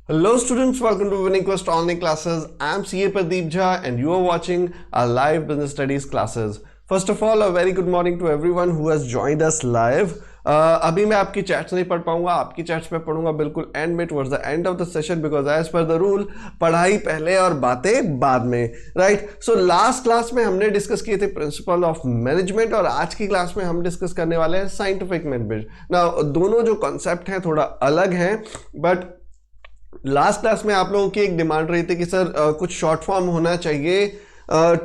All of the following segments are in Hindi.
Hello students, welcome to Winning Quest online classes. I am CA Pradeep Jha and you are watching our live business studies classes. First of all, a very good morning to everyone who has joined us live. अभी मैं आपकी चैट्स नहीं पढ़ पाऊंगा, आपकी चैट्स में पढ़ूंगा बिल्कुल एंड में towards the end of the session because as per the rule पढ़ाई पहले और बातें बाद में, राइट? सो लास्ट क्लास में हमने डिस्कस किए थे प्रिंसिपल ऑफ मैनेजमेंट और आज की क्लास में हम डिस्कस करने वाले हैं साइंटिफिक मैनेजमेंट. ना दोनों जो कॉन्सेप्ट हैं थोड़ा अलग हैं, बट लास्ट क्लास में आप लोगों की एक डिमांड रही थी कि सर कुछ शॉर्ट फॉर्म होना चाहिए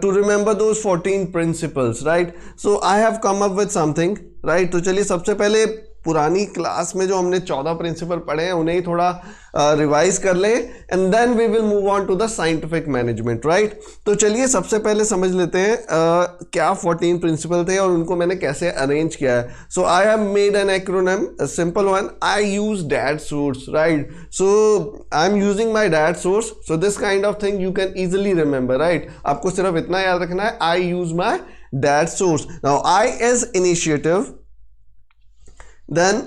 to remember those 14 principles, right? So I have come up with something, right? तो चलिए सबसे पहले पुरानी क्लास में जो हमने 14 प्रिंसिपल पढ़े हैं उन्हें ही थोड़ा रिवाइज कर लें and then we will move on to the scientific management, right? तो चलिए सबसे पहले समझ लेते हैं क्या 14 प्रिंसिपल थे और उनको मैंने कैसे अरेंज किया है. So I have made an acronym, simple one. I use that source, right? So I am using my that source, so this kind of thing you can easily remember, right? आपको सिर्फ इतना याद रखना है, I use my that source. Now I is initiative, then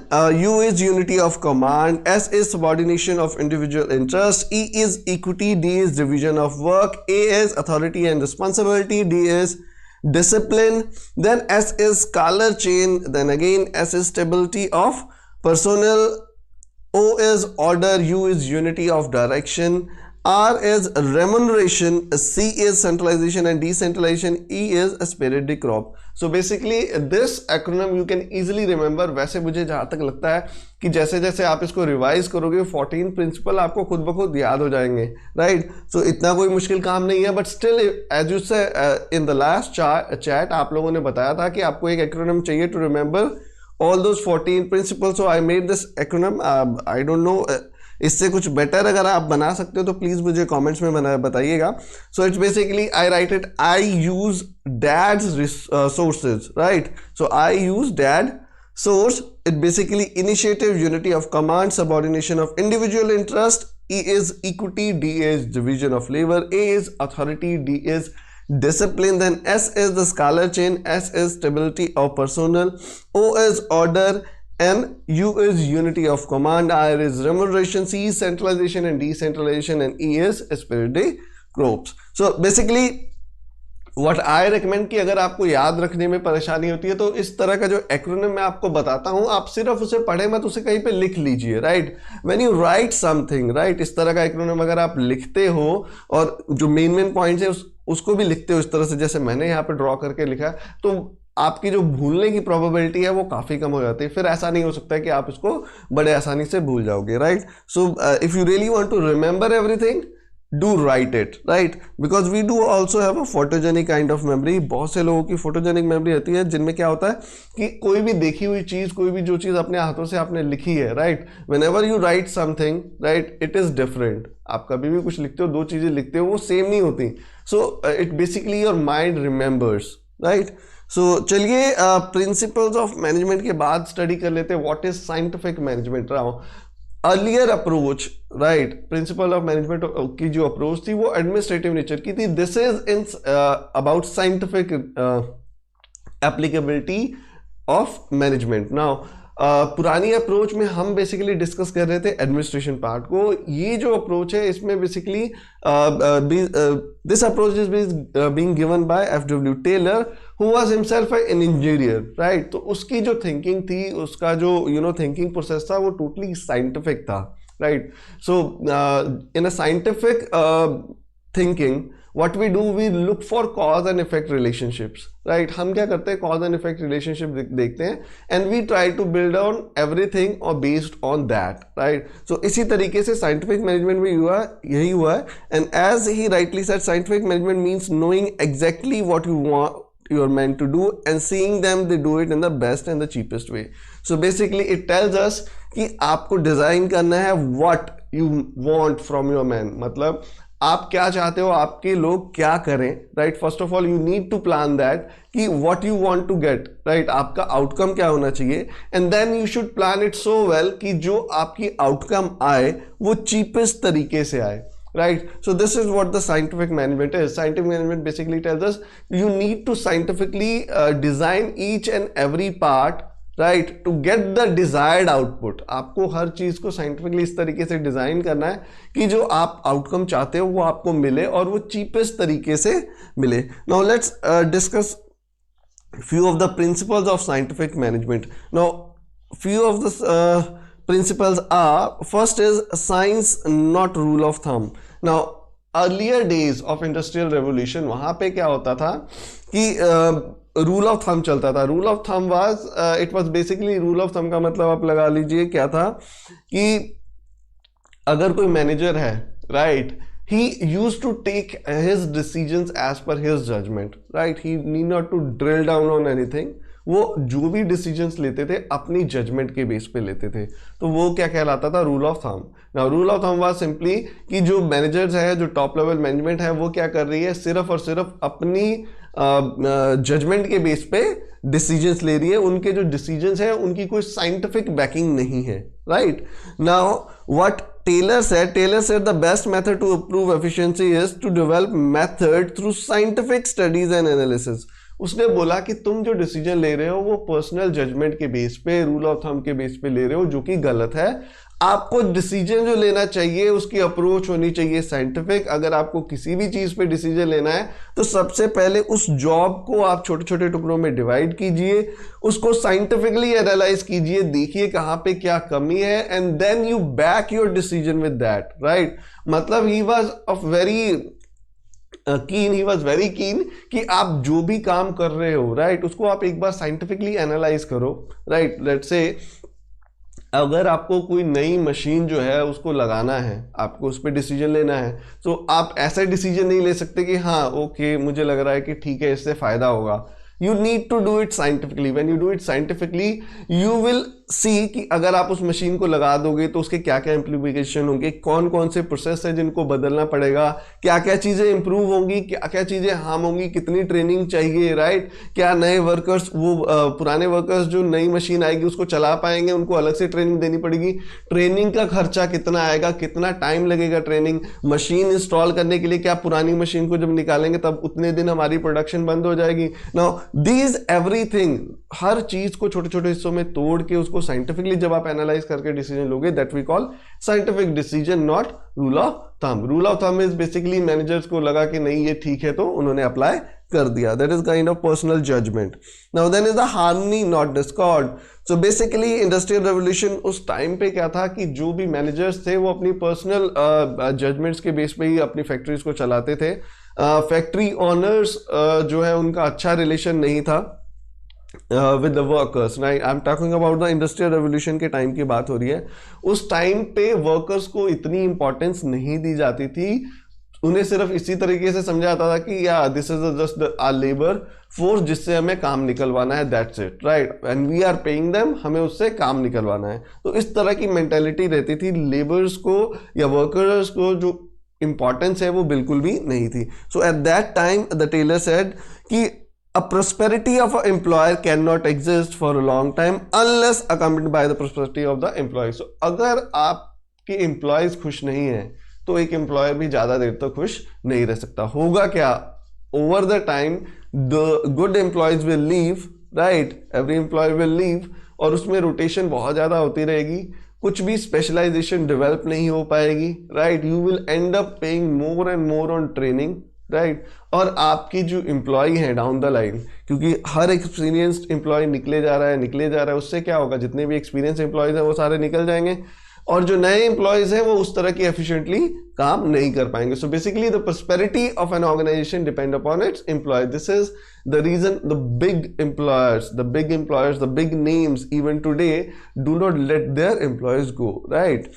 U is unity of command, S is subordination of individual interest, E is equity, D is division of work, A is authority and responsibility, D is discipline, then S is scalar chain, then again S is stability of personnel, O is order, U is unity of direction, R is remuneration, C is centralization and decentralization, E is spirit de crop. So basically this acronym you can easily remember. वैसे मुझे जहाँ तक लगता है कि जैसे जैसे आप इसको रिवाइज करोगे 14 प्रिंसिपल आपको खुद ब खुद याद हो जाएंगे, राइट? सो इतना कोई मुश्किल काम नहीं है, बट स्टिल एज यू से इन द लास्ट चैट आप लोगों ने बताया था कि आपको एक एक्रोनिम चाहिए to remember all those 14 principles. So I made this acronym. I don't know, इससे कुछ बेटर अगर आप बना सकते हो तो प्लीज मुझे कमेंट्स में बताइएगा. So it's basically I write it, I use dad's sources, right? So I use dad source. It basically initiative, unity of command, subordination of individual interest. E is equity, D is division of labor, A is authority, D is discipline, then S is the scalar chain, S is stability of personnel, O is order, and U is unity of command, R is remuneration, C is centralization and decentralization, and E is spirit de crop. So basically what I recommend कि अगर आपको याद रखने में परेशानी होती है तो इस तरह का जो एक्रोनिम मैं आपको बताता हूं आप सिर्फ उसे पढ़े मत, उसे कहीं पे लिख लीजिए, right? When you right something, right, इस तरह का एक्रोनिम अगर आप लिखते हो और जो मेन पॉइंट्स है उसको भी लिखते हो इस तरह से जैसे मैंने यहाँ पे ड्रॉ करके लिखा है, तो आपकी जो भूलने की प्रोबेबिलिटी है वो काफी कम हो जाती है. फिर ऐसा नहीं हो सकता है कि आप इसको बड़े आसानी से भूल जाओगे, right? So if you really want to remember everything, do write it, right? Because we do also have a photogenic kind of memory. बहुत से लोगों की photogenic memory होती है जिनमें क्या होता है कि कोई भी देखी हुई चीज, कोई भी जो चीज अपने हाथों से आपने लिखी है, right? Whenever you write something, right, it is different. आप कभी भी कुछ लिखते हो, दो चीजें लिखते हो, वो सेम नहीं होती. So it basically your mind remembers, right? So चलिए principles of management के बाद स्टडी कर लेते हैं what is scientific management. Earlier approach, right, principle of management की जो अप्रोच थी वो एडमिनिस्ट्रेटिव नेचर की थी. This is in about scientific applicability of management. Now पुरानी अप्रोच में हम बेसिकली डिस्कस कर रहे थे एडमिनिस्ट्रेशन पार्ट को. ये जो अप्रोच है इसमें basically this approach is being given by F W. Taylor who was himself an engineer, right? तो उसकी जो थिंकिंग थी, उसका जो थिंकिंग प्रोसेस था वो टोटली साइंटिफिक था, right? So in a scientific thinking what we do, we look for cause and effect relationships, right? हम क्या करते हैं, cause and effect relationship देखते हैं and we try to build on everything or based on that, right? So इसी तरीके से scientific management में यही हुआ है. And as he rightly said, scientific management means knowing exactly what you are meant to do and seeing them they do it in the best and the cheapest way. So basically it tells us कि आपको डिजाइन करना है what you want from your man. मतलब आप क्या चाहते हो, आपके लोग क्या करें, right? First of all you need to plan that कि what you want to get, right? आपका आउटकम क्या होना चाहिए and then you should plan it so well कि जो आपकी आउटकम आए वो चीपेस्ट तरीके से आए, right? So this is what the scientific management is. Scientific management basically tells us you need to scientifically design each and every part right, to get the desired output. आपको हर चीज को साइंटिफिकली इस तरीके से डिजाइन करना है कि जो आप आउटकम चाहते हो वो आपको मिले और वो चीपेस्ट तरीके से मिले। Now let's discuss few of the principles of scientific management. Now few of the principles are, first is science not rule of thumb. Now earlier days of industrial revolution, वहां पे क्या होता था कि रूल ऑफ थंब चलता था। Rule of thumb was, it was basically, rule of thumb का मतलब आप लगा लीजिए क्या था कि अगर कोई मैनेजर है, right, he used to take his decisions as per his judgment, right, he need not to drill down on anything. वो जो भी डिसीजंस लेते थे अपनी जजमेंट के बेस पे लेते थे, तो वो क्या कहलाता था, rule of thumb. Now rule of thumb was simply कि जो मैनेजर्स है, जो टॉप लेवल मैनेजमेंट है, वो क्या कर रही है, सिर्फ और सिर्फ अपनी जजमेंट के बेस पे डिसीजंस ले रही है। उनके जो डिसीजंस है उनकी कोई साइंटिफिक बैकिंग नहीं है, right. Now what Taylor said the best method to improve efficiency is to develop method through scientific studies and analysis. उसने बोला कि तुम जो डिसीजन ले रहे हो वो पर्सनल जजमेंट के बेस पे, रूल ऑफ थंब के बेस पे ले रहे हो, जो कि गलत है। आपको डिसीजन जो लेना चाहिए उसकी अप्रोच होनी चाहिए साइंटिफिक। अगर आपको किसी भी चीज पे डिसीजन लेना है तो सबसे पहले उस जॉब को आप छोटे छोटे टुकड़ों में डिवाइड कीजिए, उसको साइंटिफिकली एनालाइज कीजिए, देखिए कहां पे क्या कमी है, and then you back your decision with that, right. मतलब ही वॉज वेरी कीन कि आप जो भी काम कर रहे हो, राइट, उसको आप एक बार साइंटिफिकली एनालाइज करो, राइट। लेट्स से अगर आपको कोई नई मशीन जो है उसको लगाना है, आपको उस पर डिसीजन लेना है, तो आप ऐसा डिसीजन नहीं ले सकते कि हाँ ओके मुझे लग रहा है कि ठीक है इससे फायदा होगा। You need to do it scientifically. When you do it scientifically, you will see कि अगर आप उस मशीन को लगा दोगे तो उसके क्या क्या इम्प्लीकेशन होंगे, कौन कौन से प्रोसेस है जिनको बदलना पड़ेगा, क्या क्या चीजें इंप्रूव होंगी, क्या क्या चीजें हार्म होंगी, कितनी ट्रेनिंग चाहिए, राइट। क्या नए वर्कर्स, वो पुराने वर्कर्स जो नई मशीन आएगी उसको चला पाएंगे, उनको अलग से ट्रेनिंग देनी पड़ेगी। ट्रेनिंग का खर्चा कितना आएगा, कितना टाइम लगेगा ट्रेनिंग, मशीन इंस्टॉल करने के लिए क्या पुरानी मशीन को जब निकालेंगे तब उतने दिन हमारी प्रोडक्शन बंद हो जाएगी। नाउ दीज एवरीथिंग, हर चीज को छोटे छोटे हिस्सों में तोड़ के उसको साइंटिफिकली जब आप एनालाइज करके डिसीजन लोगे, that we call scientific decision, not rule of thumb. Rule of thumb is basically managers को लगा कि नहीं ये ठीक है तो उन्होंने अप्लाई कर दिया, that is kind of personal judgement. Now then is the harmony not discord. So basically industrial revolution उस टाइम पे क्या था कि जो भी मैनेजर्स थे वो अपनी पर्सनल जजमेंट्स के बेस पे ही अपनी फैक्ट्रीज को चलाते थे। फैक्ट्री ओनर्स जो है उनका अच्छा रिलेशन नहीं था with the workers, right. I am talking about the industrial revolution के टाइम की बात हो रही है। उस टाइम पे वर्कर्स को इतनी इंपॉर्टेंस नहीं दी जाती थी, उन्हें सिर्फ इसी तरीके से समझा जाता था कि या this is just a labour force जिससे हमें काम निकलवाना है, that's it, right, and we are paying them, हमें उससे काम निकलवाना है। तो इस तरह की मेंटेलिटी रहती थी। लेबर्स को या वर्कर्स को जो इंपॉर्टेंस है वो बिल्कुल भी नहीं थी। So at that time the tailor said कि a prosperity of an employer cannot exist for a long time unless accompanied by the prosperity of the employee. So अगर आपके एम्प्लॉयज खुश नहीं है तो एक एम्प्लॉयर भी ज्यादा देर तक खुश नहीं रह सकता। होगा क्या, over the time the good employees will leave, right, every employee will leave, और उसमें रोटेशन बहुत ज्यादा होती रहेगी, कुछ भी स्पेशलाइजेशन डेवलप नहीं हो पाएगी, right. You will and up paying more and more on training, right. और आपकी जो एम्प्लॉय है डाउन द लाइन, क्योंकि हर एक्सपीरियंस्ड एम्प्लॉय निकले जा रहा है, उससे क्या होगा, जितने भी एक्सपीरियंस एम्प्लॉयज हैं वो सारे निकल जाएंगे, और जो नए एम्प्लॉयज हैं वो उस तरह की एफिशिएंटली काम नहीं कर पाएंगे। So basically the prosperity of an organisation depend upon its employee. This is the reason the big employers, the big names even today do not let their employees go, right.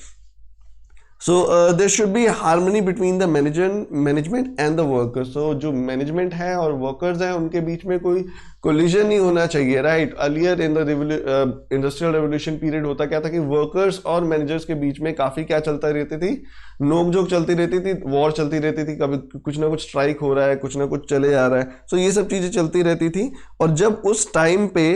So there should be harmony between the management and the workers. So जो management है और workers हैं उनके बीच में कोई collision नहीं होना चाहिए, right? Earlier in the industrial revolution period होता क्या था कि workers और managers के बीच में काफी क्या चलता रहती थी, नोक-झोंक चलती रहती थी, war चलती रहती थी, कभी कुछ ना कुछ strike हो रहा है, कुछ ना कुछ चले जा रहा है। So ये सब चीजें चलती रहती थी, और जब उस टाइम पे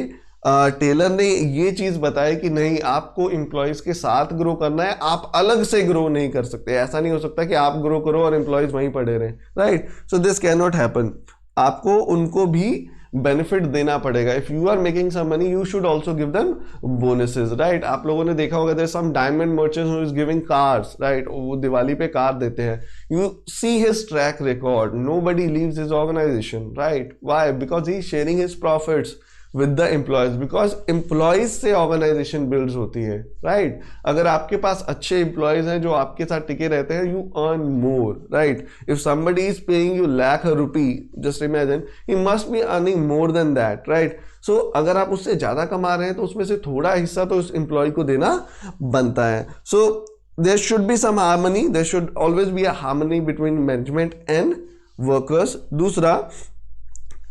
टेलर ने ये चीज बताया कि नहीं, आपको एम्प्लॉयज के साथ ग्रो करना है, आप अलग से ग्रो नहीं कर सकते। ऐसा नहीं हो सकता कि आप ग्रो करो और एम्प्लॉयज वहीं पड़े रहे, राइट। So this can not happen. आपको उनको भी बेनिफिट देना पड़ेगा. If you are making some money you should also give them bonuses, right. आप लोगों ने देखा होगा there some diamond merchants who is giving cars, right. वो दिवाली पे कार देते हैं. You see his track record, nobody leaves his organisation, right. Why? Because he is sharing his profits with the employees, because employees से ऑर्गेनाइजेशन बिल्ड होती है, राइट. अगर आपके पास अच्छे एम्प्लॉयज हैं जो आपके साथ टिके रहते हैं, you earn more, right. If somebody is paying you ₹1,00,000, just imagine he must be earning more than that, right. सो अगर आप उससे ज्यादा कमा रहे हैं तो उसमें से थोड़ा हिस्सा तो उस एम्प्लॉय को देना बनता है. सो there should be some harmony, there should always be a harmony between management and workers. दूसरा,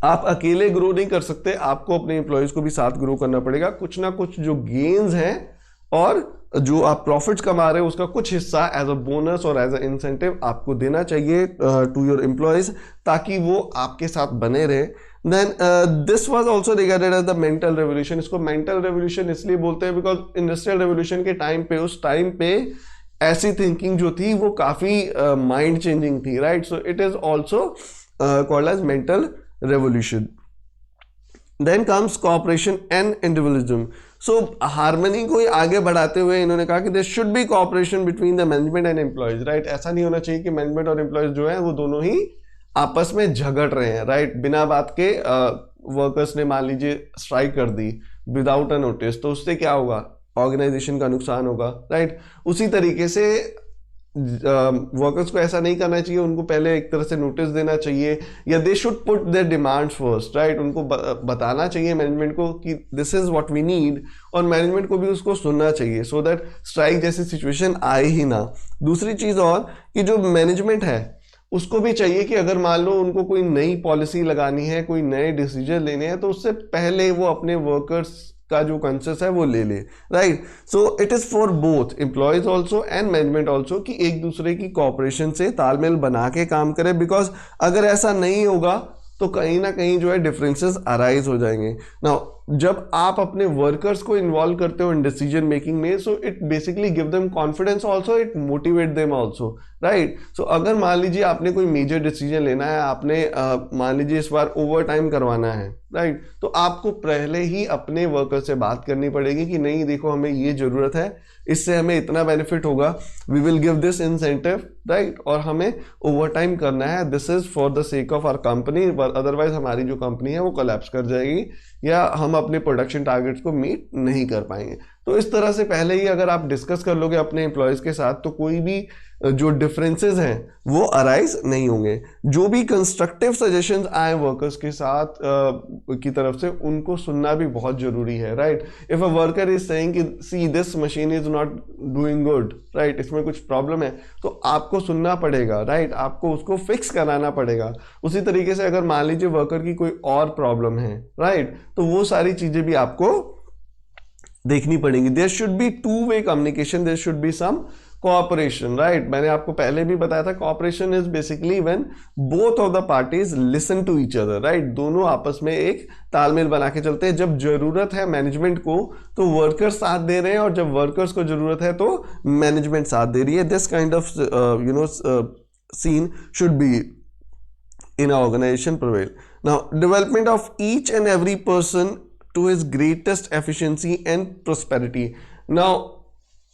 आप अकेले ग्रो नहीं कर सकते, आपको अपने एम्प्लॉयज को भी साथ ग्रो करना पड़ेगा. कुछ ना कुछ जो गेन्स हैं और जो आप प्रॉफिट्स कमा रहे हो उसका कुछ हिस्सा एज अ बोनस और एज अ इंसेंटिव आपको देना चाहिए टू योर एम्प्लॉयज, ताकि वो आपके साथ बने रहे. Then this was also regarded as the mental revolution. इसको मेंटल रेवोल्यूशन इसलिए बोलते हैं बिकॉज इंडस्ट्रियल रेवोल्यूशन के टाइम पे, उस टाइम पे ऐसी थिंकिंग जो थी वो काफी माइंड चेंजिंग थी, right. So it is also called as mental revolution. Then comes cooperation and individualism. So harmony को आगे बढ़ाते हुए इन्होंने कहा कि there should be cooperation between the management and employees, right. ऐसा नहीं होना चाहिए कि मैनेजमेंट और एम्प्लॉयज जो है वो दोनों ही आपस में झगड़ रहे हैं, राइट. बिना बात के वर्कर्स ने मान लीजिए स्ट्राइक कर दी विदाउट अ नोटिस, तो उससे क्या होगा? ऑर्गेनाइजेशन का नुकसान होगा, राइट. उसी तरीके से वर्कर्स को ऐसा नहीं करना चाहिए, उनको पहले एक तरह से नोटिस देना चाहिए, या they should put their demands first, right. उनको बताना चाहिए मैनेजमेंट को कि this is what we need, और मैनेजमेंट को भी उसको सुनना चाहिए, सो दैट स्ट्राइक जैसी सिचुएशन आए ही ना. दूसरी चीज और कि जो मैनेजमेंट है उसको भी चाहिए कि अगर मान लो उनको कोई नई पॉलिसी लगानी है, कोई नए डिसीजन लेने हैं, तो उससे पहले वो अपने वर्कर्स का जो कंसेंसस है वो ले ले, right. So it is for both employees also and management also कि एक दूसरे की कॉपरेशन से तालमेल बना के काम करें, बिकॉज अगर ऐसा नहीं होगा तो कहीं ना कहीं जो है डिफरेंसेस अराइज हो जाएंगे. नाउ जब आप अपने वर्कर्स को इन्वॉल्व करते हो इन डिसीजन मेकिंग में, so it basically give them confidence also, it motivate them also, right. सो अगर मान लीजिए आपने कोई मेजर डिसीजन लेना है, आपने मान लीजिए इस बार ओवर टाइम करवाना है, राइट, तो आपको पहले ही अपने वर्कर से बात करनी पड़ेगी कि नहीं देखो हमें ये जरूरत है, इससे हमें इतना बेनिफिट होगा, we will give this incentive, right, और हमें ओवर टाइम करना है, this is for the sake of our company, otherwise हमारी जो कंपनी है वो कोलैप्स कर जाएगी या हम अपने प्रोडक्शन टारगेट्स को मीट नहीं कर पाएंगे. तो इस तरह से पहले ही अगर आप डिस्कस कर लोगे अपने एम्प्लॉयज के साथ, तो कोई भी जो डिफरेंसेस हैं वो अराइज नहीं होंगे. जो भी कंस्ट्रक्टिव सजेशंस आए वर्कर्स के साथ की तरफ से, उनको सुनना भी बहुत जरूरी है, right. If a worker is saying कि see this machine is not doing good, right, इसमें कुछ प्रॉब्लम है, तो आपको सुनना पड़ेगा, राइट, आपको उसको फिक्स कराना पड़ेगा. उसी तरीके से अगर मान लीजिए वर्कर की कोई और प्रॉब्लम है, राइट, तो वो सारी चीजें भी आपको देखनी पड़ेंगी. There should be two way communication, there should be some cooperation, right. मैंने आपको पहले भी बताया था cooperation is basically when both of the parties listen to each other, right. दोनों आपस में एक तालमेल बना के चलते हैं. जब जरूरत है मैनेजमेंट को तो वर्कर्स साथ दे रहे हैं, और जब वर्कर्स को जरूरत है तो मैनेजमेंट साथ दे रही है. This kind of scene should be in an organization prevail. Now development of each and every person to his greatest efficiency and prosperity. Now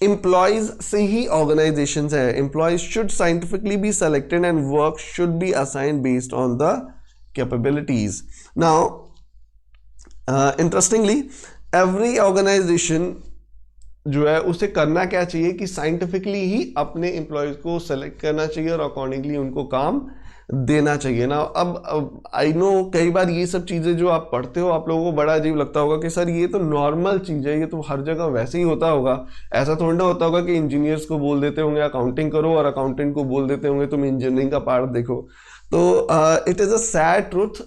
employees से ही ऑर्गेनाइजेशंस है. Employees should scientifically be selected and work should be assigned based on the capabilities. Now interestingly every organisation जो है उसे करना क्या चाहिए कि साइंटिफिकली ही अपने एम्प्लॉयज को सेलेक्ट करना चाहिए और अकॉर्डिंगली उनको काम देना चाहिए ना. अब आई नो कई बार ये सब चीजें जो आप पढ़ते हो आप लोगों को बड़ा अजीब लगता होगा कि सर ये तो नॉर्मल चीज है, ये तो हर जगह वैसे ही होता होगा. ऐसा थोड़ा ना होता होगा कि इंजीनियर्स को बोल देते होंगे अकाउंटिंग करो और अकाउंटेंट को बोल देते होंगे तुम इंजीनियरिंग का पार्ट देखो. तो it is a sad truth,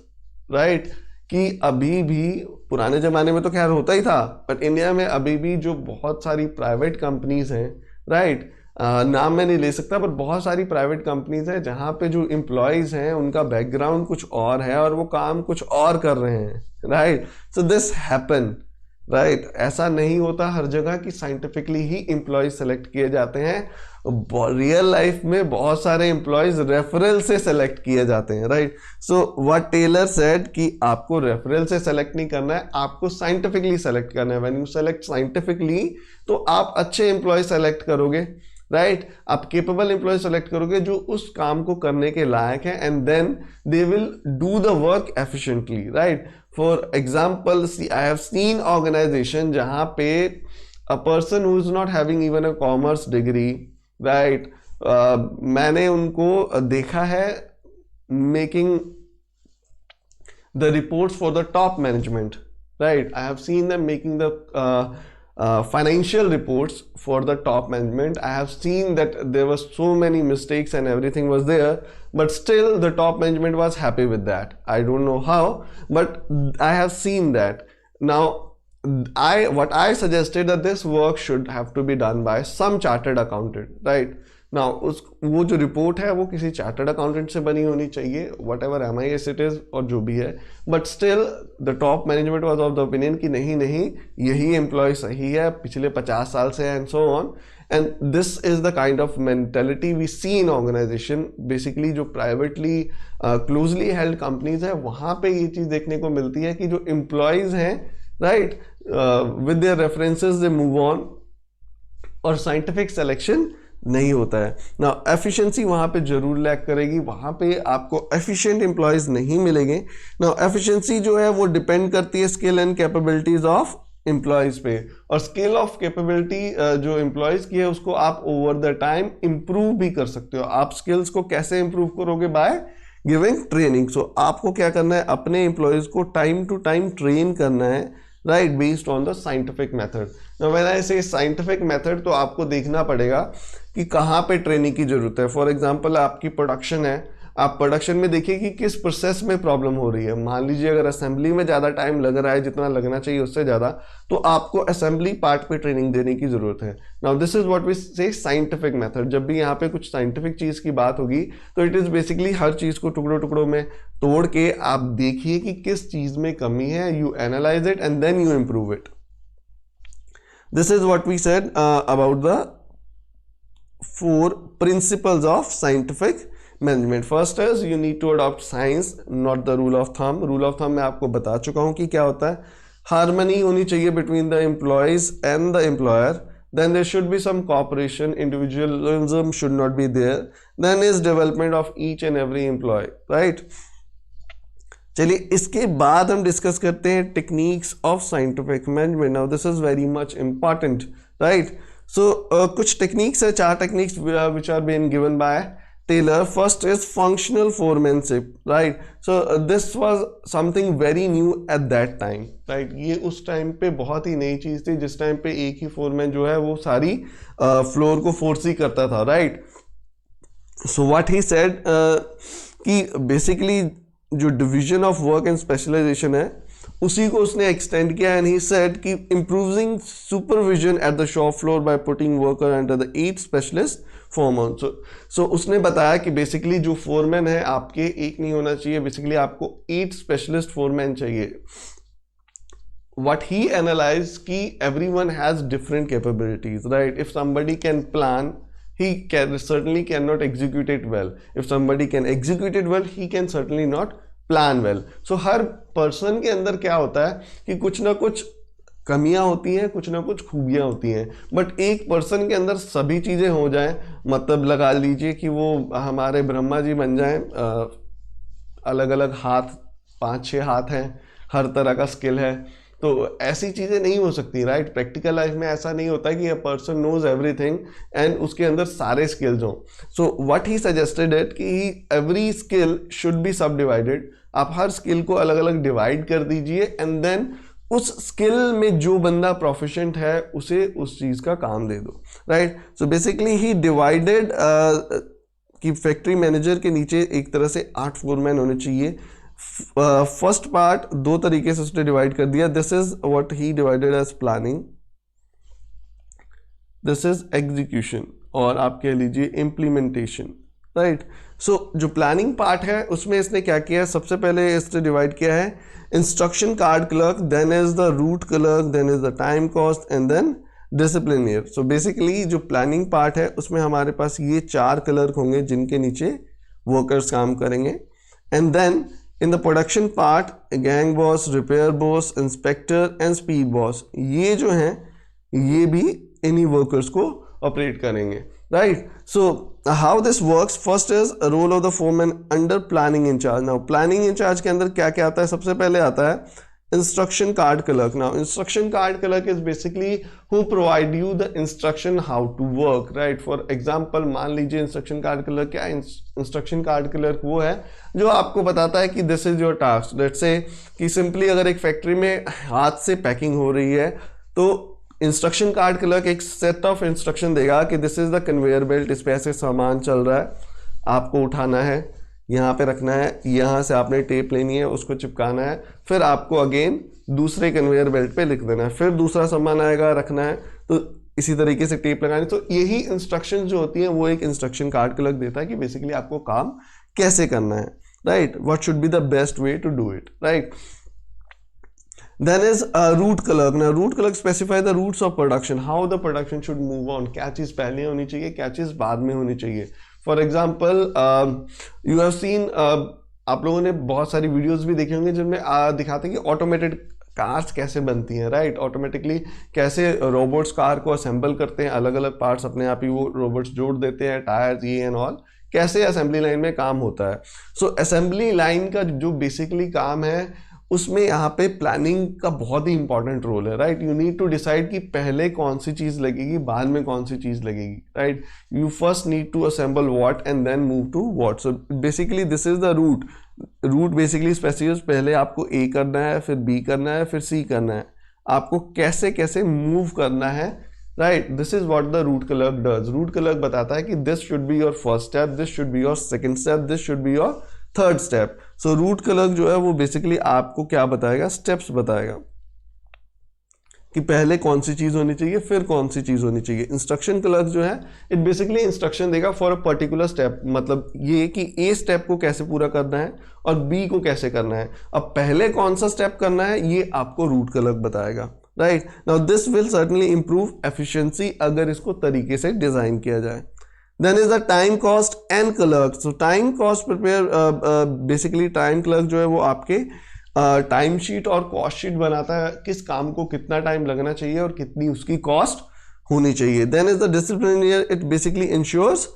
right, कि अभी भी पुराने जमाने में तो खैर होता ही था, बट इंडिया में अभी भी जो बहुत सारी प्राइवेट कंपनीज हैं, राइट, नाम मैं नहीं ले सकता, पर बहुत सारी प्राइवेट कंपनीज हैं जहां पे जो एम्प्लॉयज हैं उनका बैकग्राउंड कुछ और है और वो काम कुछ और कर रहे हैं, right. So this happen, right. ऐसा नहीं होता हर जगह कि साइंटिफिकली ही एम्प्लॉयज सेलेक्ट किए जाते हैं. रियल लाइफ में बहुत सारे एम्प्लॉयज रेफरल से सेलेक्ट किए जाते हैं, right? So what Taylor said कि आपको रेफरल से सेलेक्ट नहीं करना है, आपको साइंटिफिकली सेलेक्ट करना है. व्हेन यू सेलेक्ट साइंटिफिकली तो आप अच्छे एम्प्लॉय सेलेक्ट करोगे, राइट? आप केपेबल एम्प्लॉय सेलेक्ट करोगे जो उस काम को करने के लायक है, and then they will do the work efficiently, right? For example, I have seen organization जहां पे a person who is not having even a commerce degree, right, मैंने उनको देखा है making the reports for the top management, right? I have seen them making the financial reports for the top management. I have seen that there were so many mistakes and everything was there, but still the top management was happy with that. I don't know how, but I have seen that. Now what I suggested that this work should have to be done by some chartered accountant, right? Now वो जो रिपोर्ट है वो किसी चार्टर्ड अकाउंटेंट से बनी होनी चाहिए, what ever MIS it is और जो भी है, but still the top management was of the opinion कि नहीं यही एम्प्लॉय सही है, पिछले 50 साल से and so on. And this is the kind of mentality we see in organization. Basically जो प्राइवेटली क्लोजली हेल्ड कंपनीज है वहाँ पे ये चीज़ देखने को मिलती है कि जो एम्प्लॉयज हैं, right, with their references they move on और साइंटिफिक सिलेक्शन नहीं होता है. ना एफिशिएंसी वहाँ पे जरूर लैक करेगी, वहाँ पे आपको एफिशिएंट एम्प्लॉयज नहीं मिलेंगे. ना एफिशिएंसी जो है वो डिपेंड करती है skill and capabilities of employees पे, और स्किल ऑफ कैपेबिलिटी जो एम्प्लॉयज की है उसको आप ओवर द टाइम इम्प्रूव भी कर सकते हो. आप स्किल्स को कैसे इम्प्रूव करोगे? By giving training. सो आपको क्या करना है, अपने एम्प्लॉयज को टाइम टू टाइम ट्रेन करना है, right, based on the scientific method. When I से साइंटिफिक मेथड तो आपको देखना पड़ेगा कि कहाँ पे ट्रेनिंग की जरूरत है. फॉर एग्जांपल आपकी प्रोडक्शन है, आप प्रोडक्शन में देखिए कि किस प्रोसेस में प्रॉब्लम हो रही है. मान लीजिए अगर असेंबली में ज़्यादा टाइम लग रहा है, जितना लगना चाहिए उससे ज़्यादा, तो आपको असेंबली पार्ट पे ट्रेनिंग देने की ज़रूरत है. Now this is what we say scientific method. जब भी यहाँ पे कुछ साइंटिफिक चीज़ की बात होगी तो इट इज़ बेसिकली हर चीज़ को टुकड़ों टुकड़ों में तोड़ के आप देखिए कि किस चीज़ में कमी है, you analyze it and then you improve it. This is what we said about the 4 principles of scientific management. First is you need to adopt science, not the rule of thumb. Rule of thumb मैं आपको बता चुका हूँ कि क्या होता है. Harmony होनी चाहिए between the employees and the employer. Then there should be some cooperation. Individualism should not be there. Then is development of each and every employee, right? चलिए इसके बाद हम डिस्कस करते हैं techniques of scientific management. Now this is very much important, right? So कुछ टेक्निक्स है, 4 techniques which are being given by Taylor. First is functional foremanship, right? So this was something very new at that time, right? ये उस टाइम पे बहुत ही नई चीज़ थी, जिस टाइम पे एक ही फोरमैन जो है वो सारी फ्लोर को फोर्स ही करता था, right? So what he said कि बेसिकली जो division of work and specialization है उसी को उसने एक्सटेंड किया. एंड ही सेड कि improving supervision at the shop floor by putting worker under the 8 specialist foreman. So उसने बताया कि बेसिकली जो फोरमैन है आपके एक नहीं होना चाहिए, बेसिकली आपको 8 स्पेशलिस्ट फोरमैन चाहिए. what he analyzed कि everyone has different capabilities, right? If somebody can plan, he can certainly cannot execute it well. If somebody can execute it well, he can certainly not plan well. So her person के अंदर क्या होता है कि कुछ ना कुछ कमियां होती हैं, कुछ ना कुछ खूबियां होती हैं, बट एक पर्सन के अंदर सभी चीज़ें हो जाएं, मतलब लगा लीजिए कि वो हमारे ब्रह्मा जी बन जाएं, अलग अलग हाथ, 5-6 हाथ हैं, हर तरह का स्किल है, तो ऐसी चीज़ें नहीं हो सकती, राइट? प्रैक्टिकल लाइफ में ऐसा नहीं होता कि a person knows everything and उसके अंदर सारे स्किल्स हों. So what he suggested it कि every skill should be subdivided. आप हर स्किल को अलग अलग डिवाइड कर दीजिए एंड देन उस स्किल में जो बंदा प्रोफिशिएंट है उसे उस चीज़ का काम दे दो, राइट? सो बेसिकली ही डिवाइडेड कि फैक्ट्री मैनेजर के नीचे एक तरह से 8 फोरमैन होने चाहिए. फर्स्ट पार्ट 2 तरीके से उसने डिवाइड कर दिया. This is what he divided as planning, this is execution, और आप कह लीजिए इम्प्लीमेंटेशन, राइट? सो जो प्लानिंग पार्ट है उसमें इसने क्या किया है, सबसे पहले इसने डिवाइड किया है instruction card clerk, then is the route clerk, then is the time cost and then disciplinarian. So basically जो प्लानिंग पार्ट है उसमें हमारे पास ये 4 क्लर्क होंगे जिनके नीचे वर्कर्स काम करेंगे। And then in the production part gang boss, repair boss, inspector and speed boss, ये जो हैं ये भी इन्हीं वर्कर्स को ऑपरेट करेंगे, right. So how this works, first is role of the foreman under planning in-charge. Now planning in-charge के अंदर क्या क्या आता है, सबसे पहले आता है instruction card clerk. Now instruction card clerk is basically who provide you the instruction how to work, right? For example, मान लीजिए instruction card clerk क्या है, instruction card clerk वो है जो आपको बताता है कि this is your task. Let's say कि simply अगर एक फैक्ट्री में हाथ से पैकिंग हो रही है तो इंस्ट्रक्शन कार्ड क्लर्क एक सेट ऑफ इंस्ट्रक्शन देगा कि this is the conveyor belt, इस पे ऐसे सामान चल रहा है, आपको उठाना है, यहाँ पे रखना है, यहाँ से आपने टेप लेनी है, उसको चिपकाना है, फिर आपको अगेन दूसरे कन्वेयर बेल्ट पे लिख देना है, फिर दूसरा सामान आएगा रखना है, तो इसी तरीके से टेप लगानी। तो यही इंस्ट्रक्शन जो होती है वो एक इंस्ट्रक्शन कार्ड क्लर्क देता है कि बेसिकली आपको काम कैसे करना है, right, what should be the best way to do it, right. Then is a route clerk. Now route clerk specify the routes of production, how the production should move on, क्या चीज़ पहले होनी चाहिए, क्या चीज़ बाद में होनी चाहिए। For example you have seen, आप लोगों ने बहुत सारी वीडियोस भी देखे होंगे जिनमें दिखाते हैं कि ऑटोमेटेड कार्स कैसे बनती हैं, राइट, ऑटोमेटिकली कैसे रोबोट्स कार को असेंबल करते हैं, अलग अलग पार्ट्स अपने आप ही वो रोबोट्स जोड़ देते हैं, टायर्स ये एंड ऑल, कैसे असेंबली लाइन में काम होता है। सो असेंबली लाइन का जो बेसिकली काम है उसमें यहाँ पे प्लानिंग का बहुत ही इंपॉर्टेंट रोल है, right. You need to decide कि पहले कौन सी चीज़ लगेगी, बाद में कौन सी चीज़ लगेगी, right. You first need to assemble what and then move to what. So basically this is the route basically specific, पहले आपको ए करना है, फिर बी करना है, फिर सी करना है, आपको कैसे कैसे मूव करना है, right. This is what the route clerk does. Root clerk बताता है कि this should be your first step, this should be your second step, this should be your third step. So root clerk जो है वो बेसिकली आपको क्या बताएगा, स्टेप्स बताएगा कि पहले कौन सी चीज होनी चाहिए, फिर कौन सी चीज होनी चाहिए। इंस्ट्रक्शन क्लर्क जो है इट बेसिकली इंस्ट्रक्शन देगा फॉर अ पर्टिकुलर स्टेप, मतलब ये कि ए स्टेप को कैसे पूरा करना है और बी को कैसे करना है। अब पहले कौन सा स्टेप करना है ये आपको रूट क्लर्क बताएगा, right. Now this will certainly improve efficiency अगर इसको तरीके से डिजाइन किया जाए। Then is the time cost and clerk. So time cost prepare basically time clerk जो है वो आपके टाइम शीट और कॉस्ट शीट बनाता है, किस काम को कितना टाइम लगना चाहिए और कितनी उसकी कॉस्ट होनी चाहिए। Then is the disciplinary, it basically ensures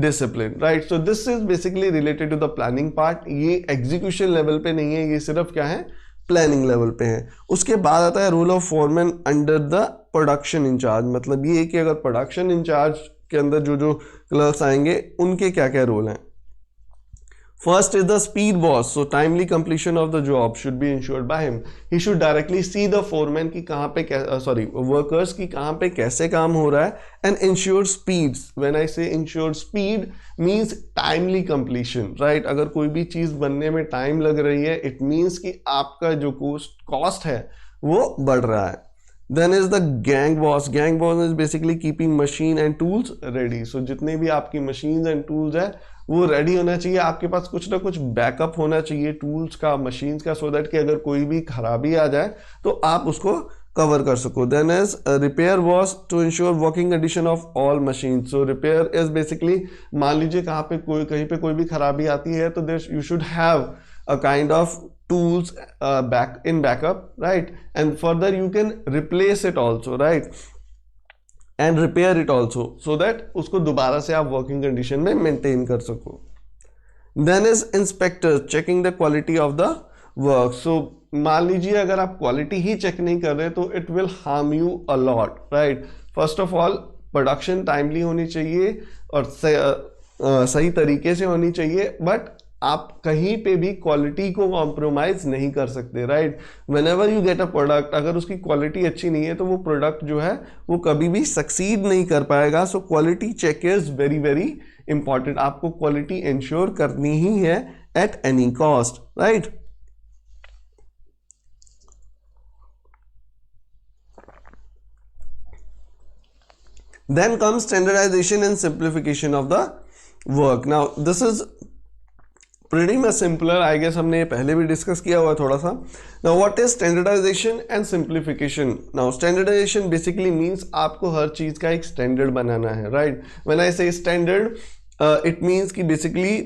discipline, right? So this is basically related to the planning part. ये execution level पे नहीं है, ये सिर्फ क्या है, प्लानिंग लेवल पे है। उसके बाद आता है role of foreman under the production in-charge. मतलब ये है कि अगर प्रोडक्शन इंचार्ज के अंदर जो जो क्लर्क्स आएंगे उनके क्या क्या रोल हैं। First is the speed boss. So timely completion of the job should be insured by him. He should directly see the foreman की कहाँ पे वर्कर्स की कहाँ पे कैसे काम हो रहा है and ensure speeds. When I say ensure speed means timely completion, right. अगर कोई भी चीज बनने में टाइम लग रही है इट मींस कि आपका जो कॉस्ट है वो बढ़ रहा है। Then is the gang boss. Gang boss is basically keeping machine and tools ready. So जितने भी आपकी machines and tools है वो ready होना चाहिए, आपके पास कुछ ना कुछ बैकअप होना चाहिए tools का, machines का, so that कि अगर कोई भी खराबी आ जाए तो आप उसको कवर कर सको। Then is repair boss to ensure working condition of all machines. So repair is basically मान लीजिए कहीं पे कोई भी खराबी आती है तो you should have a kind of tools backup, right, and further you can replace it also, right, and repair it also so that उसको दोबारा से आप working condition में maintain कर सको। Then is inspector checking the quality of the work. So मान लीजिए अगर आप quality ही check नहीं कर रहे तो it will harm you a lot, right. First of all production timely होनी चाहिए और सही तरीके से होनी चाहिए, बट आप कहीं पे भी क्वालिटी को कॉम्प्रोमाइज नहीं कर सकते, right. Whenever you get a product, अगर उसकी क्वालिटी अच्छी नहीं है तो वो प्रोडक्ट जो है वो कभी भी सक्सीड नहीं कर पाएगा। So quality check is very very important. आपको क्वालिटी इंश्योर करनी ही है at any cost, right. Then comes standardization and simplification of the work. Now this is pretty much simpler, I guess हमने ये पहले भी डिस्कस किया हुआ है थोड़ा सा. Now what is standardization and simplification? Now standardization basically means आपको हर चीज का एक स्टैंडर्ड बनाना है, right? When I say standard, it means कि basically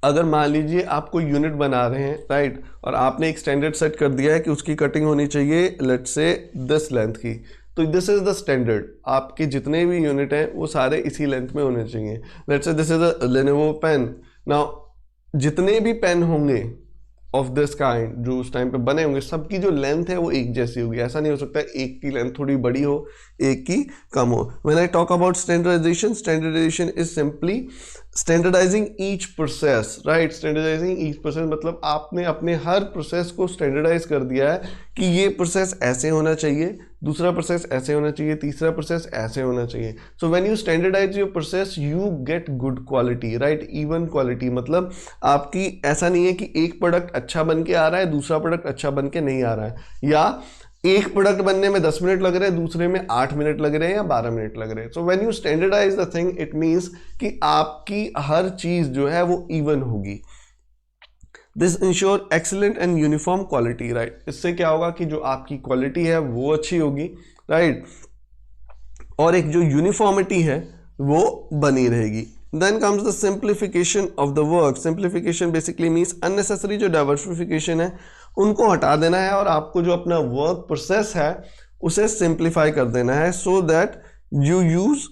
अगर मान लीजिए आप कोई यूनिट बना रहे हैं, राइट, और आपने एक स्टैंडर्ड सेट कर दिया है कि उसकी कटिंग होनी चाहिए लेट्स से दिस लेंथ की, तो दिस इज द स्टैंडर्ड. आपके जितने भी यूनिट हैं वो सारे इसी लेंथ में होने चाहिए. Let's say this is a Lenovo pen. Now जितने भी पेन होंगे ऑफ दिस काइंड जो उस टाइम पे बने होंगे, सबकी जो लेंथ है वो एक जैसी होगी. ऐसा नहीं हो सकता एक की लेंथ थोड़ी बड़ी हो एक की कम हो. When I talk about standardization, standardization is simply standardizing each process, right. Standardizing each process मतलब आपने अपने हर प्रोसेस को स्टैंडर्डाइज कर दिया है कि ये प्रोसेस ऐसे होना चाहिए, दूसरा प्रोसेस ऐसे होना चाहिए, तीसरा प्रोसेस ऐसे होना चाहिए. So when you standardize your process you get good quality, right, even quality. मतलब आपकी ऐसा नहीं है कि एक प्रोडक्ट अच्छा बन के आ रहा है, दूसरा प्रोडक्ट अच्छा बन के नहीं आ रहा है, या एक प्रोडक्ट बनने में 10 मिनट लग रहे हैं, दूसरे में 8 मिनट लग रहे हैं या 12 मिनट लग रहे हैं. So when you standardize the thing it means कि आपकी हर चीज जो है वो इवन होगी. This ensure excellent and uniform quality, right. इससे क्या होगा कि जो आपकी क्वालिटी है वो अच्छी होगी, राइट, और एक जो यूनिफॉर्मिटी है वो बनी रहेगी. Then comes the simplification of the work. Simplification basically means unnecessary जो diversification है उनको हटा देना है और आपको जो अपना वर्क प्रोसेस है उसे सिंप्लीफाई कर देना है so that you use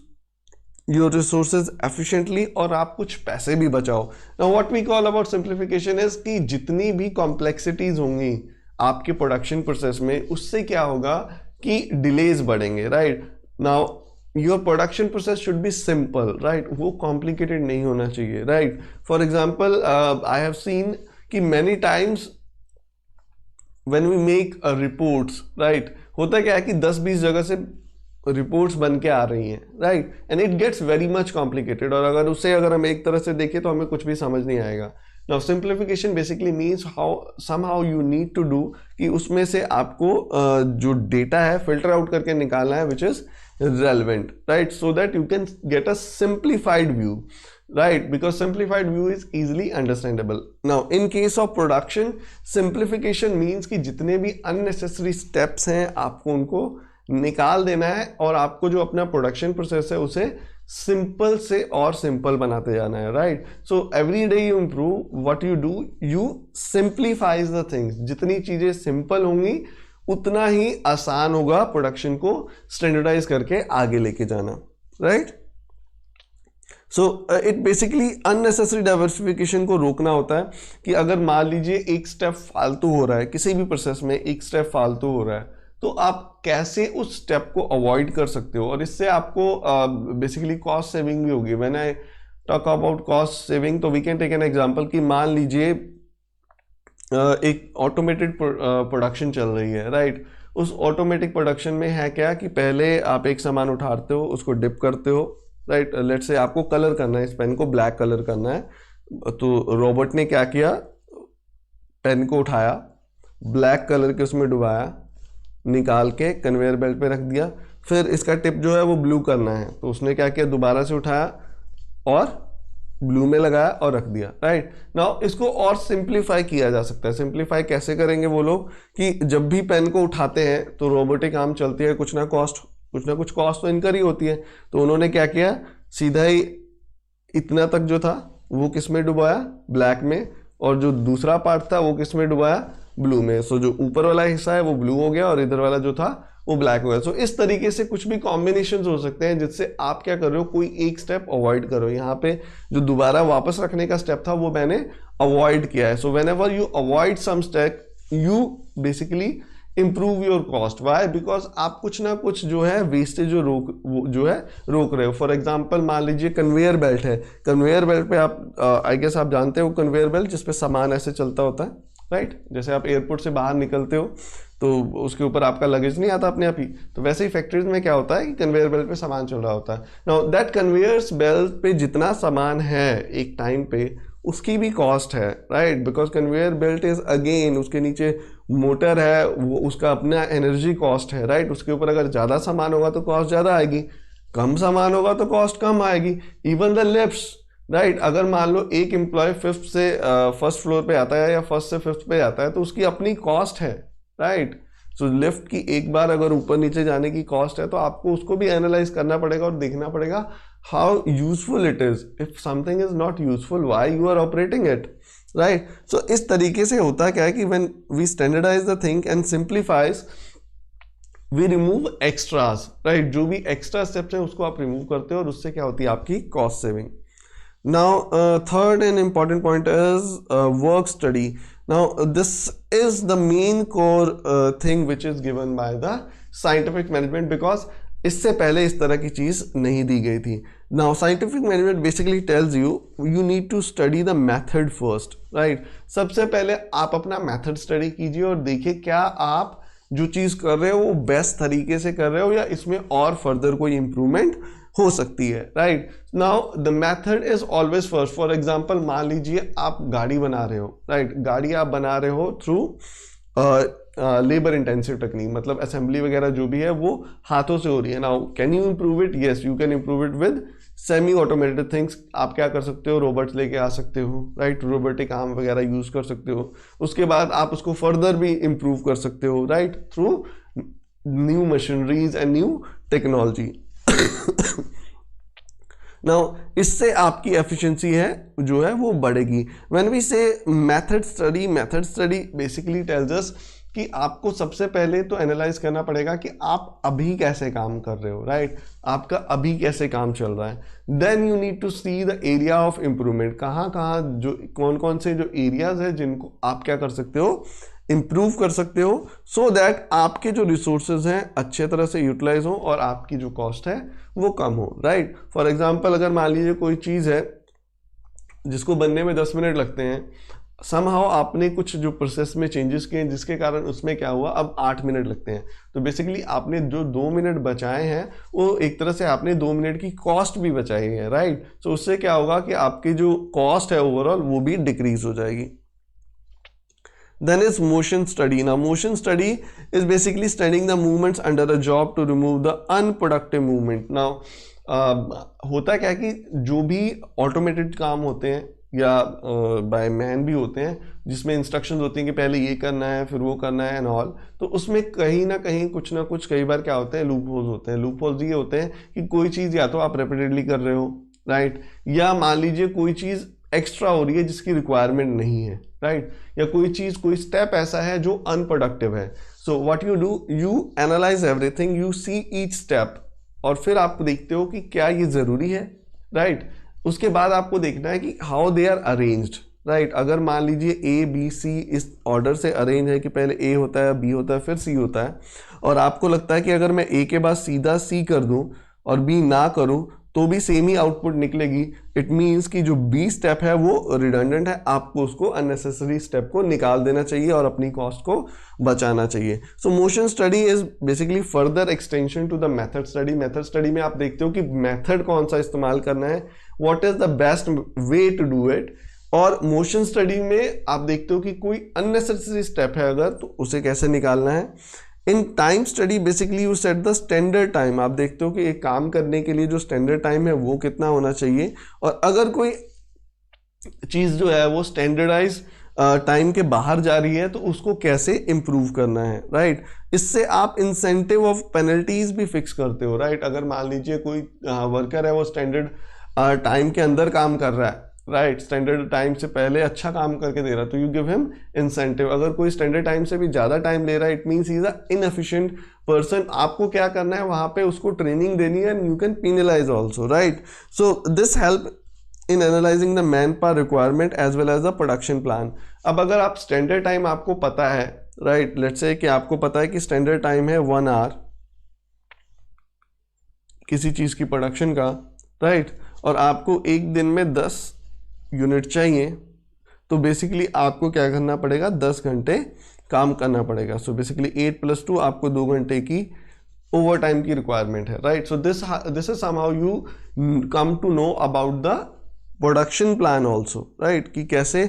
your resources efficiently और आप कुछ पैसे भी बचाओ. Now what we call about simplification is कि जितनी भी complexities होंगी आपके प्रोडक्शन प्रोसेस में उससे क्या होगा कि डिलेज बढ़ेंगे, right. Now your production process should be simple, right. वो कॉम्प्लिकेटेड नहीं होना चाहिए, right. For example I have seen कि many times when we make reports, right, होता क्या है कि 10-20 जगह से रिपोर्ट्स बन के आ रही हैं, right, and it gets very much complicated. और अगर हम एक तरह से देखें तो हमें कुछ भी समझ नहीं आएगा. Now simplification basically means how somehow you need to do कि उसमें से आपको जो डेटा है फिल्टर आउट करके निकालना है which is relevant, right, so that you can get a simplified view, right, because simplified view is easily understandable. Now in case of production, simplification means कि जितने भी unnecessary steps हैं आपको उनको निकाल देना है और आपको जो अपना प्रोडक्शन प्रोसेस है उसे सिंपल से और सिंपल बनाते जाना है, right. So every day you improve what you do, you simplifies the things. जितनी चीजें सिंपल होंगी उतना ही आसान होगा प्रोडक्शन को स्टैंडर्डाइज करके आगे लेके जाना, right. So it basically unnecessary diversification को रोकना होता है कि अगर मान लीजिए एक स्टेप फालतू हो रहा है, किसी भी प्रोसेस में एक स्टेप फालतू हो रहा है, तो आप कैसे उस स्टेप को अवॉइड कर सकते हो और इससे आपको बेसिकली कॉस्ट सेविंग भी होगी. When I talk about cost saving तो we can take an example कि मान लीजिए एक ऑटोमेटेड प्रोडक्शन चल रही है, राइट. उस ऑटोमेटिक प्रोडक्शन में है क्या कि पहले आप एक सामान उठाते हो, उसको डिप करते हो, राइट. लेट्स से आपको कलर करना है, इस पेन को ब्लैक कलर करना है, तो रोबोट ने क्या किया, पेन को उठाया, ब्लैक कलर के उसमें डुबाया, निकाल के कन्वेयर बेल्ट पे रख दिया. फिर इसका टिप जो है वो ब्लू करना है, तो उसने क्या किया, दोबारा से उठाया और ब्लू में लगाया और रख दिया, राइट. नाउ इसको और सिंप्लीफाई किया जा सकता है. सिंप्लीफाई कैसे करेंगे वो लोग कि जब भी पेन को उठाते हैं तो रोबोटिक आर्म चलती है, कुछ ना कुछ कॉस्ट तो इनकर ही होती है. तो उन्होंने क्या किया, सीधा ही इतना तक जो था वो किस में डुबाया, ब्लैक में, और जो दूसरा पार्ट था वो किस में डुबाया, ब्लू में. सो जो ऊपर वाला हिस्सा है वो ब्लू हो गया और इधर वाला जो था वो ब्लैक हो गया. सो इस तरीके से कुछ भी कॉम्बिनेशंस हो सकते हैं जिससे आप क्या कर रहे हो, कोई एक स्टेप अवॉइड करो. यहाँ पे जो दोबारा वापस रखने का स्टेप था वो मैंने अवॉइड किया है. So whenever you avoid some step you basically improve your cost. Why, because आप कुछ ना कुछ जो है वेस्टेज जो रोक रहे हो. फॉर एग्जाम्पल मान लीजिए कन्वेयर बेल्ट है, कन्वेयर बेल्ट पे आप आई गेस आप जानते हो कन्वेयर बेल्ट जिसपे सामान ऐसे चलता होता है, राइट. जैसे आप एयरपोर्ट से बाहर निकलते हो तो उसके ऊपर आपका लगेज नहीं आता अपने आप ही, तो वैसे ही फैक्ट्रीज में क्या होता है कि कन्वेयर बेल्ट पे सामान चल रहा होता है. नाउ दैट कन्वेयर्स बेल्ट पे जितना सामान है एक टाइम पे उसकी भी कॉस्ट है, right, because conveyor belt is again, उसके नीचे मोटर है, वो उसका अपना एनर्जी कॉस्ट है, राइट. उसके ऊपर अगर ज़्यादा सामान होगा तो कॉस्ट ज़्यादा आएगी, कम सामान होगा तो कॉस्ट कम आएगी. इवन द लिफ्ट्स, राइट अगर मान लो एक एम्प्लॉय फिफ्थ से फर्स्ट फ्लोर पे आता है या फर्स्ट से फिफ्थ पे आता है तो उसकी अपनी कॉस्ट है, राइट। सो लिफ्ट की एक बार अगर ऊपर नीचे जाने की कॉस्ट है तो आपको उसको भी एनालाइज करना पड़ेगा और देखना पड़ेगा how useful it is. If something is not useful why you are operating it, right. So इस तरीके से होता क्या है कि when we standardize the thing and simplifies we remove extras, right. जो भी एक्स्ट्रा स्टेप्स हैं उसको आप रिमूव करते हो और उससे क्या होती है आपकी cost saving. Now, third and important point is work study. Now, this is the main core thing which is given by the scientific management because इससे पहले इस तरह की चीज़ नहीं दी गई थी। Now, scientific management basically tells you you need to study the method first, right? सबसे पहले आप अपना method study कीजिए और देखिए क्या आप जो चीज़ कर रहे हो वो बेस्ट तरीके से कर रहे हो या इसमें और फर्दर कोई इम्प्रूवमेंट हो सकती है, right. Now the method is always first. For example मान लीजिए आप गाड़ी बना रहे हो, राइट। गाड़ी आप बना रहे हो थ्रू लेबर इंटेंसिव टेक्निक, मतलब असेंबली वगैरह जो भी है वो हाथों से हो रही है। Now can you improve it? Yes, you can improve it with semi automated things. आप क्या कर सकते हो, रोबोट्स लेके आ सकते हो, राइट। रोबोटिक आर्म वगैरह यूज कर सकते हो। उसके बाद आप उसको फर्दर भी इम्प्रूव कर सकते हो, right, through new machineries and new technology. Now इससे आपकी एफिशिएंसी है जो है वो बढ़ेगी। व्हेन वी से method study basically tells us कि आपको सबसे पहले तो एनालाइज करना पड़ेगा कि आप अभी कैसे काम कर रहे हो, राइट। आपका अभी कैसे काम चल रहा है। Then you need to see the area of improvement, कहाँ जो कौन कौन से जो एरियाज है जिनको आप क्या कर सकते हो, इम्प्रूव कर सकते हो, सो दैट आपके जो रिसोर्सेज हैं अच्छे तरह से यूटिलाइज हो और आपकी जो कॉस्ट है वो कम हो, राइट। फॉर एग्जाम्पल अगर मान लीजिए कोई चीज़ है जिसको बनने में 10 मिनट लगते हैं, समहाउ आपने कुछ जो प्रोसेस में चेंजेस किए जिसके कारण उसमें क्या हुआ अब 8 मिनट लगते हैं, तो बेसिकली आपने जो 2 मिनट बचाए हैं वो एक तरह से आपने 2 मिनट की कॉस्ट भी बचाई है, राइट। तो उससे क्या होगा कि आपकी जो कॉस्ट है ओवरऑल वो भी डिक्रीज हो जाएगी। Then is motion study. Now motion study is basically studying the movements under a job to remove the unproductive movement. Now होता क्या है कि जो भी ऑटोमेटेड काम होते हैं या बाय मैन भी होते हैं जिसमें इंस्ट्रक्शंस होती हैं कि पहले ये करना है फिर वो करना है एंड ऑल, तो उसमें कहीं ना कहीं कुछ ना कुछ कई बार क्या होते हैं, लूप होल्स होते हैं। लूप होल्स ये होते हैं कि कोई चीज़ या तो आप रेपिटेडली कर रहे हो, राइट, या मान लीजिए कोई चीज़ एक्स्ट्रा हो रही है जिसकी रिक्वायरमेंट नहीं है, राइट, या कोई चीज़ कोई स्टेप ऐसा है जो अनप्रोडक्टिव है। So what you do, you analyse everything, you see each step और फिर आप देखते हो कि क्या ये ज़रूरी है, राइट। उसके बाद आपको देखना है कि how they are arranged, right. अगर मान लीजिए ए बी सी इस ऑर्डर से अरेंज है कि पहले ए होता है, बी होता है, फिर सी होता है, और आपको लगता है कि अगर मैं ए के बाद सीधा सी कर दूं और बी ना करूं तो भी सेम ही आउटपुट निकलेगी, इट मीन्स कि जो बी स्टेप है वो रिडंडेंट है, आपको उसको अननेसेसरी स्टेप को निकाल देना चाहिए और अपनी कॉस्ट को बचाना चाहिए। So motion study is basically further extension to the method study. Method study में आप देखते हो कि मेथड कौन सा इस्तेमाल करना है, what is the best way to do it, और मोशन स्टडी में आप देखते हो कि कोई अननेसेसरी स्टेप है अगर तो उसे कैसे निकालना है। In time study basically you set the standard time, आप देखते हो कि एक काम करने के लिए जो स्टैंडर्ड टाइम है वो कितना होना चाहिए, और अगर कोई चीज़ जो है वो स्टैंडर्डाइज टाइम के बाहर जा रही है तो उसको कैसे इम्प्रूव करना है, राइट। इससे आप इंसेंटिव ऑफ पेनल्टीज भी फिक्स करते हो, राइट। अगर मान लीजिए कोई वर्कर है वो स्टैंडर्ड टाइम के अंदर काम कर रहा है, राइट, स्टैंडर्ड टाइम से पहले अच्छा काम करके दे रहा है तो यू गिव हिम इंसेंटिव। अगर कोई स्टैंडर्ड टाइम से भी ज़्यादा टाइम ले रहा है it means he is a inefficient person, आपको क्या करना है वहाँ पे उसको ट्रेनिंग देनी है and you can penalize also, right. So this help in analyzing the man power requirement as well as the production plan. अब अगर आप स्टैंडर्ड टाइम आपको पता है, राइट, लेट्स से कि आपको पता है कि स्टैंडर्ड टाइम है 1 आवर किसी चीज़ की प्रोडक्शन का, राइट, और आपको एक दिन में 10 यूनिट चाहिए, तो बेसिकली आपको क्या करना पड़ेगा, 10 घंटे काम करना पड़ेगा। सो बेसिकली 8 + 2 आपको 2 घंटे की ओवर टाइम की रिक्वायरमेंट है, right. So this is somehow you come to know about the production plan also, right, कि कैसे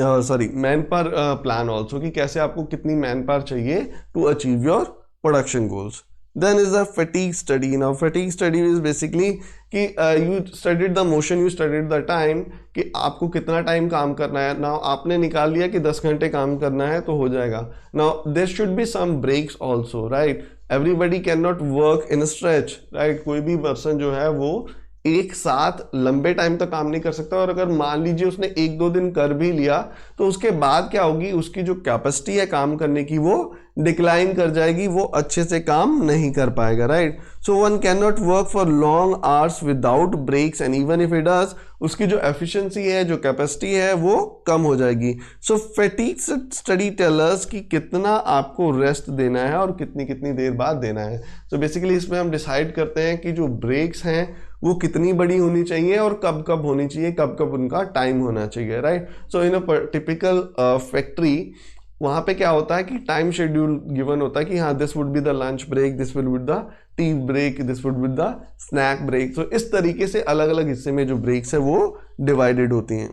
मैन पावर प्लान ऑल्सो, कि कैसे आपको कितनी मैन पावर चाहिए to achieve your production goals. Then is the fatigue study. Now fatigue study is basically कि you studied the motion, you studied the time, कि आपको कितना टाइम काम करना है. Now आपने निकाल लिया कि 10 घंटे काम करना है तो हो जाएगा. Now there should be some breaks also, right? Everybody cannot work in a stretch, right? कोई भी पर्सन जो है वो एक साथ लंबे टाइम तक काम नहीं कर सकता. और अगर मान लीजिए उसने 1-2 दिन कर भी लिया तो उसके बाद क्या होगी, उसकी जो कैपेसिटी है काम करने की वो डिक्लाइन कर जाएगी, वो अच्छे से काम नहीं कर पाएगा, right. So one can not work for long hours without breaks and even if it does, उसकी जो एफिशिएंसी है, जो कैपेसिटी है वो कम हो जाएगी. सो फैटीग स्टडी टेल अस कि कितना आपको रेस्ट देना है और कितनी कितनी देर बाद देना है. सो बेसिकली इसमें हम डिसाइड करते हैं कि जो ब्रेक्स हैं वो कितनी बड़ी होनी चाहिए और कब कब होनी चाहिए, कब कब उनका टाइम होना चाहिए, right. So in a typical factory वहाँ पे क्या होता है कि टाइम शेड्यूल गिवन होता है कि हाँ this would be the lunch break, this will be the tea break, this would be the snack break. तो इस तरीके से अलग अलग हिस्से में जो ब्रेक्स है वो डिवाइडेड होती हैं.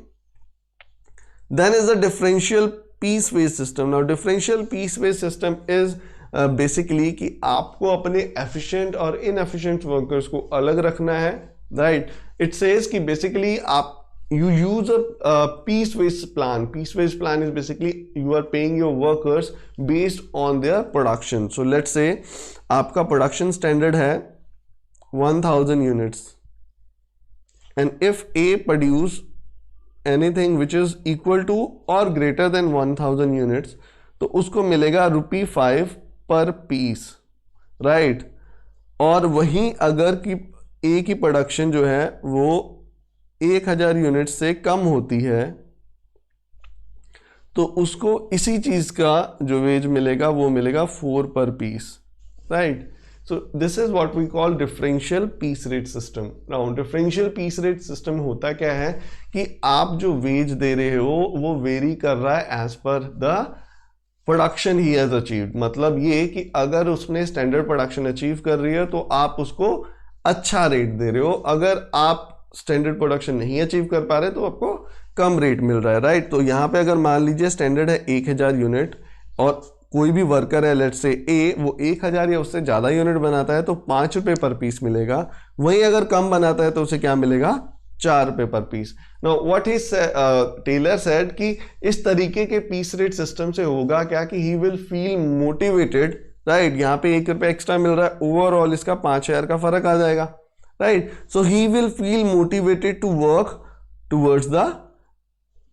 Then is the differential piece wage system. Now differential piece wage system is basically कि आपको अपने एफिशिएंट और इनएफिशिएंट वर्कर्स को अलग रखना है, राइट. इट सेज कि बेसिकली आप you use a piece-based plan. Piece-based plan is basically you are paying your workers based on their production. So let's say आपका production standard है 1000 units and if A produce anything which is equal to or greater than 1000 units तो उसको मिलेगा ₹5 per piece, right. और वहीं अगर कि A की प्रोडक्शन जो है वो 1000 यूनिट से कम होती है तो उसको इसी चीज का जो वेज मिलेगा वो मिलेगा 4 per piece, right. So this is what we call differential piece rate system. Now differential piece rate system होता क्या है कि आप जो वेज दे रहे हो वो वेरी कर रहा है as per the production he has achieved. मतलब ये कि अगर उसने स्टैंडर्ड प्रोडक्शन अचीव कर रही है तो आप उसको अच्छा रेट दे रहे हो. अगर आप स्टैंडर्ड प्रोडक्शन नहीं अचीव कर पा रहे तो आपको कम रेट मिल रहा है, राइट. तो यहाँ पे अगर मान लीजिए स्टैंडर्ड है 1000 यूनिट और कोई भी वर्कर है लेट्स से ए, वो 1000 या उससे ज़्यादा यूनिट बनाता है तो ₹5 पर पीस मिलेगा. वहीं अगर कम बनाता है तो उसे क्या मिलेगा, ₹4 per piece. Now what is Taylor said कि इस तरीके के पीस रेट सिस्टम से होगा क्या कि he will feel motivated, right. यहाँ पे ₹1 एक्स्ट्रा मिल रहा है, ओवरऑल इसका 5000 का फर्क आ जाएगा, right. So he will feel motivated to work towards the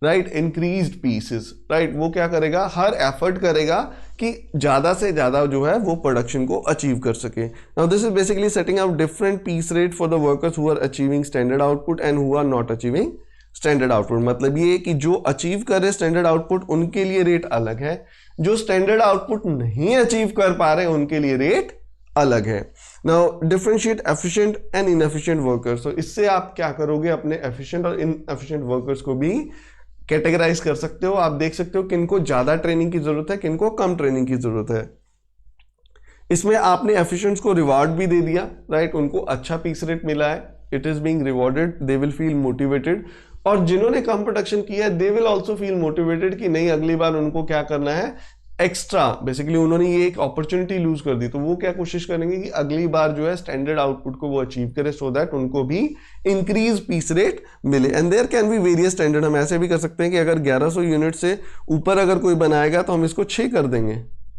right increased pieces, right. वो क्या करेगा, हर एफर्ट करेगा कि ज्यादा से ज्यादा जो है वो प्रोडक्शन को अचीव कर सके. Now this is basically setting out different piece rate for the workers who are achieving standard output and who are not achieving standard output. मतलब ये कि जो अचीव करे स्टैंडर्ड आउटपुट उनके लिए रेट अलग है, जो स्टैंडर्ड आउटपुट नहीं अचीव कर पा रहे उनके लिए रेट अलग है. Now differentiate efficient and inefficient workers. तो इससे आप क्या करोगे, अपने एफिशिएंट और इनएफिशिएंट वर्कर्स को भी कैटेगराइज कर सकते हो. आप देख सकते हो किनको ज्यादा ट्रेनिंग की जरूरत है, किनको कम ट्रेनिंग की जरूरत है. इसमें आपने एफिशिएंट्स को रिवार्ड भी दे दिया, राइट. उनको अच्छा पीस रेट मिला है, it is being rewarded, they will feel motivated. और जिन्होंने कम प्रोडक्शन किया है they will also feel motivated कि नहीं अगली बार उनको क्या करना है, एक्स्ट्रा. बेसिकली उन्होंने ये एक अपॉर्चुनिटी लूज कर दी तो वो क्या कोशिश करेंगे कि अगली बार जो है स्टैंडर्ड आउटपुट को वो अचीव करे सो दैट उनको भी इंक्रीज पीस रेट मिले. And there can be various standard. हम ऐसे भी कर सकते हैं कि अगर 1100 यूनिट से ऊपर अगर कोई बनाएगा तो हम इसको 6 कर देंगे,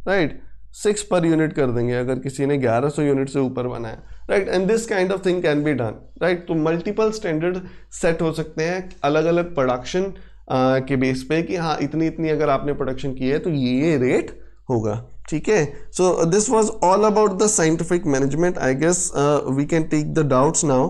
राइट. 6 पर यूनिट कर देंगे अगर किसी ने 1100 यूनिट से ऊपर बनाया, right. And this kind of thing can be done, right. तो मल्टीपल स्टैंडर्ड सेट हो सकते हैं अलग अलग प्रोडक्शन के बेस पे कि हाँ इतनी इतनी अगर आपने प्रोडक्शन की है तो ये रेट होगा, ठीक है. So this was all about the scientific management. I guess we can take the doubts now.